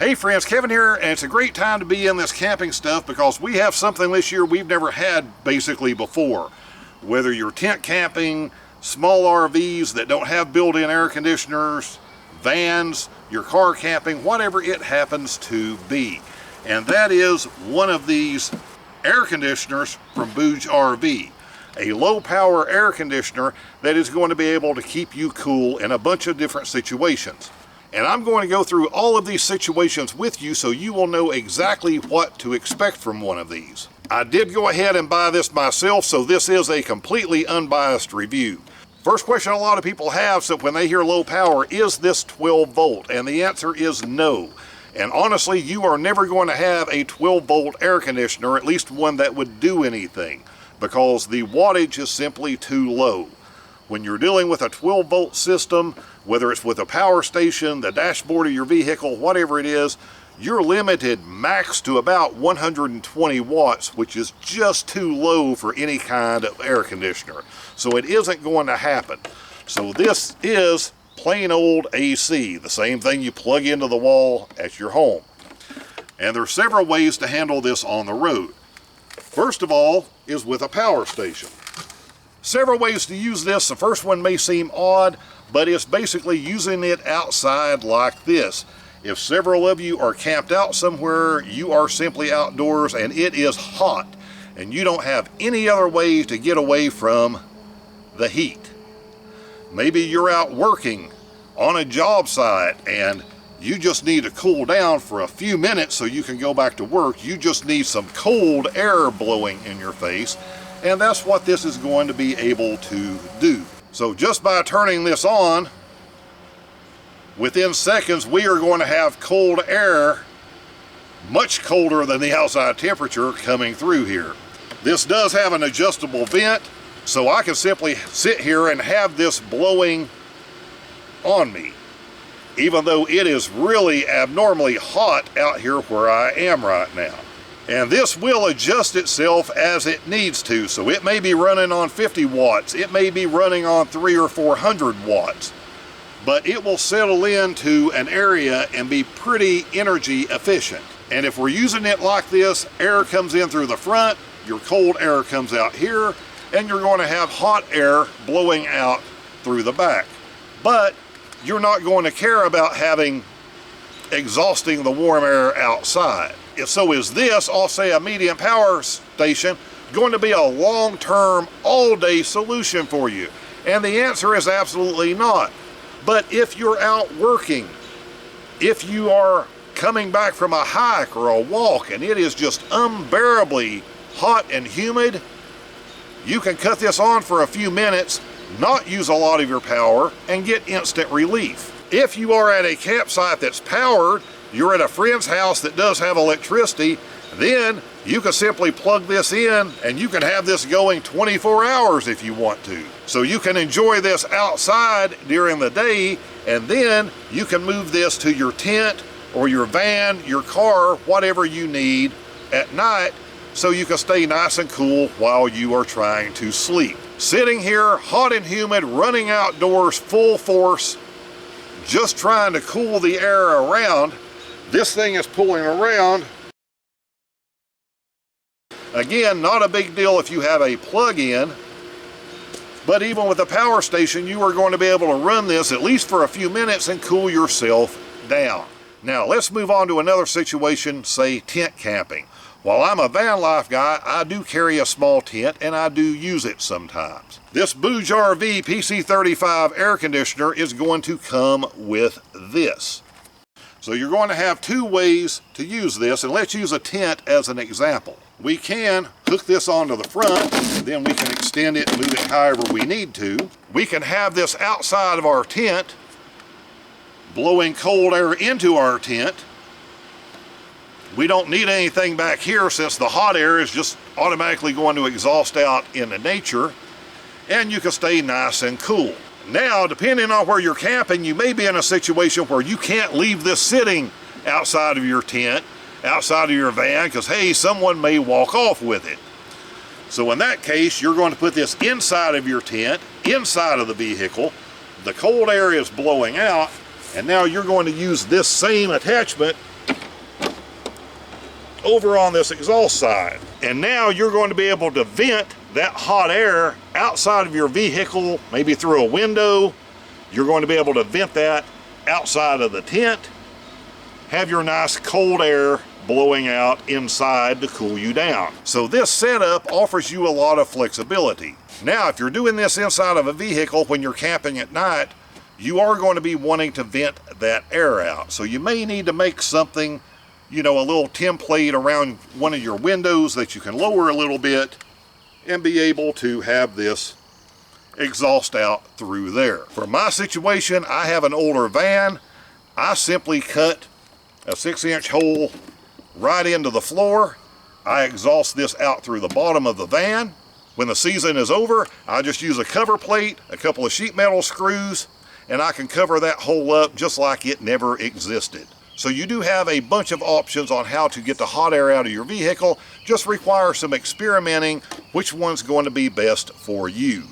Hey friends, Kevin here, and it's a great time to be in this camping stuff because we have something this year we've never had basically before. Whether you're tent camping, small RVs that don't have built-in air conditioners, vans, your car camping, whatever it happens to be. And that is one of these air conditioners from BougeRV. A low power air conditioner that is going to be able to keep you cool in a bunch of different situations. And I'm going to go through all of these situations with you so you will know exactly what to expect from one of these. I did go ahead and buy this myself, so this is a completely unbiased review. First question a lot of people have, so when they hear low power, is this 12 volt? And the answer is no. And honestly, you are never going to have a 12 volt air conditioner, at least one that would do anything, because the wattage is simply too low. When you're dealing with a 12 volt system, whether it's with a power station, the dashboard of your vehicle, whatever it is, you're limited max to about 120 watts, which is just too low for any kind of air conditioner. So it isn't going to happen. So this is plain old AC, the same thing you plug into the wall at your home. And there are several ways to handle this on the road. First of all is with a power station. Several ways to use this. The first one may seem odd, but it's basically using it outside like this. If several of you are camped out somewhere, you are simply outdoors and it is hot and you don't have any other way to get away from the heat. Maybe you're out working on a job site and you just need to cool down for a few minutes so you can go back to work. You just need some cold air blowing in your face. And that's what this is going to be able to do. So just by turning this on, within seconds we are going to have cold air, much colder than the outside temperature, coming through here. This does have an adjustable vent, so I can simply sit here and have this blowing on me, even though it is really abnormally hot out here where I am right now. And this will adjust itself as it needs to. So it may be running on 50 watts, it may be running on 300 or 400 watts, but it will settle into an area and be pretty energy efficient. And if we're using it like this, air comes in through the front, your cold air comes out here, and you're going to have hot air blowing out through the back. But you're not going to care about exhausting the warm air outside. If so is this, I'll say a medium power station, going to be a long-term, all-day solution for you? And the answer is absolutely not. But if you're out working, if you are coming back from a hike or a walk and it is just unbearably hot and humid, you can cut this on for a few minutes, not use a lot of your power, and get instant relief. If you are at a campsite that's powered, you're at a friend's house that does have electricity, then you can simply plug this in and you can have this going 24 hours if you want to. So you can enjoy this outside during the day, and then you can move this to your tent or your van, your car, whatever you need at night, so you can stay nice and cool while you are trying to sleep. Sitting here, hot and humid, running outdoors full force, just trying to cool the air around, this thing is pulling around. Again, not a big deal if you have a plug-in, but even with a power station, you are going to be able to run this at least for a few minutes and cool yourself down. Now, let's move on to another situation, say tent camping. While I'm a van life guy, I do carry a small tent and I do use it sometimes. This BougeRV PC35 air conditioner is going to come with this. So you're going to have two ways to use this, and let's use a tent as an example. We can hook this onto the front, and then we can extend it and move it however we need to. We can have this outside of our tent, blowing cold air into our tent. We don't need anything back here since the hot air is just automatically going to exhaust out into nature, and you can stay nice and cool. Now, depending on where you're camping, you may be in a situation where you can't leave this sitting outside of your tent, outside of your van, because hey, someone may walk off with it. So in that case, you're going to put this inside of your tent, inside of the vehicle. The cold air is blowing out, and now you're going to use this same attachment over on this exhaust side. And now you're going to be able to vent that hot air outside of your vehicle, maybe through a window. You're going to be able to vent that outside of the tent, have your nice cold air blowing out inside to cool you down. So this setup offers you a lot of flexibility. Now, if you're doing this inside of a vehicle when you're camping at night, you are going to be wanting to vent that air out. So you may need to make something, you know, a little template around one of your windows that you can lower a little bit and be able to have this exhaust out through there. For my situation, I have an older van. I simply cut a 6-inch hole right into the floor. I exhaust this out through the bottom of the van. When the season is over, I just use a cover plate, a couple of sheet metal screws, and I can cover that hole up just like it never existed. So you do have a bunch of options on how to get the hot air out of your vehicle. Just require some experimenting which one's going to be best for you.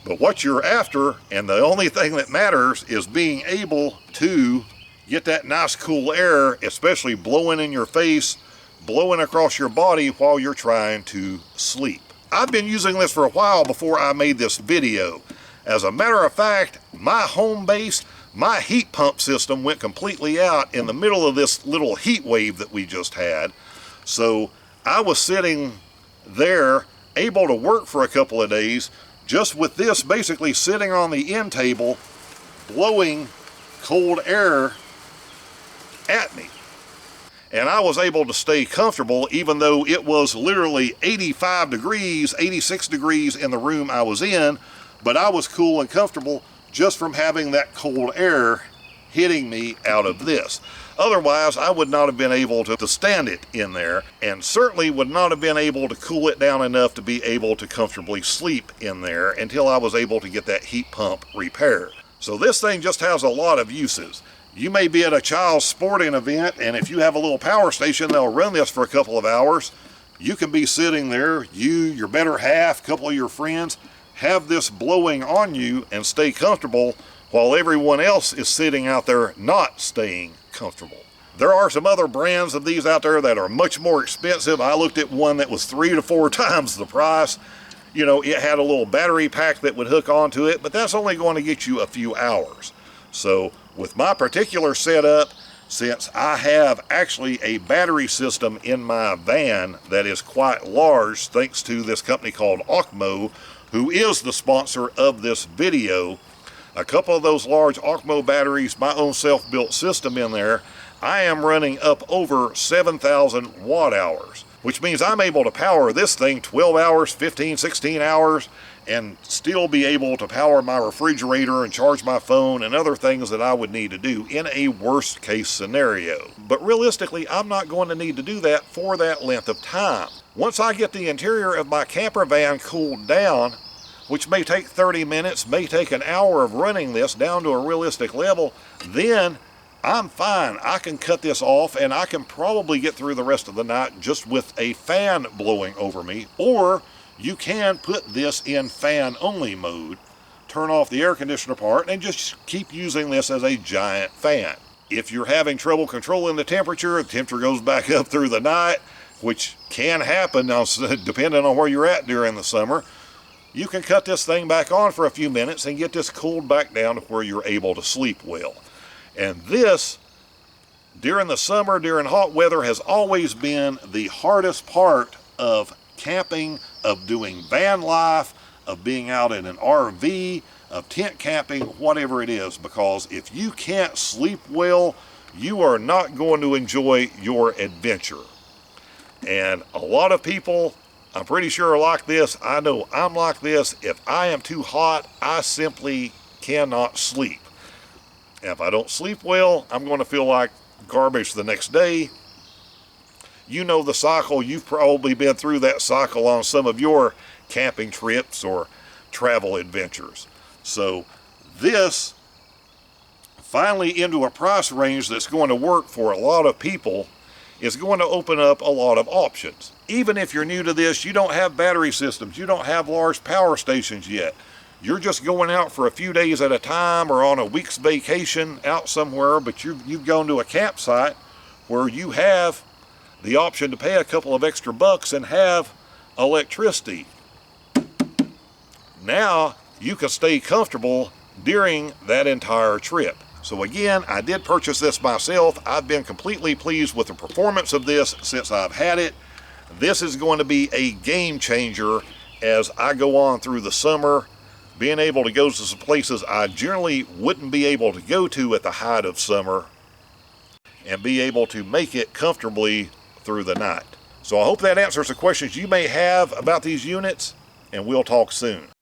But what you're after, and the only thing that matters, is being able to get that nice cool air, especially blowing in your face, blowing across your body while you're trying to sleep. I've been using this for a while before I made this video. As a matter of fact, my home base, my heat pump system went completely out in the middle of this little heat wave that we just had. So I was sitting there able to work for a couple of days just with this basically sitting on the end table blowing cold air at me. And I was able to stay comfortable even though it was literally 85 degrees, 86 degrees in the room I was in, but I was cool and comfortable just from having that cold air hitting me out of this. Otherwise, I would not have been able to stand it in there, and certainly would not have been able to cool it down enough to be able to comfortably sleep in there until I was able to get that heat pump repaired. So this thing just has a lot of uses. You may be at a child's sporting event, and if you have a little power station, they'll run this for a couple of hours. You can be sitting there, you, your better half, a couple of your friends, have this blowing on you and stay comfortable while everyone else is sitting out there not staying comfortable. There are some other brands of these out there that are much more expensive. I looked at one that was 3 to 4 times the price. You know, it had a little battery pack that would hook onto it, but that's only going to get you a few hours. So with my particular setup, since I have actually a battery system in my van that is quite large, thanks to this company called Okmo, who is the sponsor of this video, a couple of those large Okmo batteries, my own self-built system in there, I am running up over 7,000 watt hours, which means I'm able to power this thing 12 hours, 15, 16 hours, and still be able to power my refrigerator and charge my phone and other things that I would need to do in a worst case scenario. But realistically, I'm not going to need to do that for that length of time. Once I get the interior of my camper van cooled down, which may take 30 minutes, may take an hour of running this down to a realistic level, then I'm fine. I can cut this off and I can probably get through the rest of the night just with a fan blowing over me. Or you can put this in fan only mode, turn off the air conditioner part, and just keep using this as a giant fan. If you're having trouble controlling the temperature goes back up through the night, which can happen now, depending on where you're at during the summer, you can cut this thing back on for a few minutes and get this cooled back down to where you're able to sleep well. And this, during the summer, during hot weather, has always been the hardest part of camping, of doing van life, of being out in an RV, of tent camping, whatever it is, because if you can't sleep well, you are not going to enjoy your adventure. And a lot of people, I'm pretty sure, are like this. I know I'm like this. If I am too hot, I simply cannot sleep. And if I don't sleep well, I'm going to feel like garbage the next day. You know the cycle. You've probably been through that cycle on some of your camping trips or travel adventures. So this, finally into a price range that's going to work for a lot of people, is going to open up a lot of options. Even if you're new to this, you don't have battery systems, you don't have large power stations yet. You're just going out for a few days at a time or on a week's vacation out somewhere, but you've gone to a campsite where you have the option to pay a couple of extra bucks and have electricity. Now you can stay comfortable during that entire trip. So again, I did purchase this myself. I've been completely pleased with the performance of this since I've had it. This is going to be a game changer as I go on through the summer, being able to go to some places I generally wouldn't be able to go to at the height of summer and be able to make it comfortably through the night. So I hope that answers the questions you may have about these units, and we'll talk soon.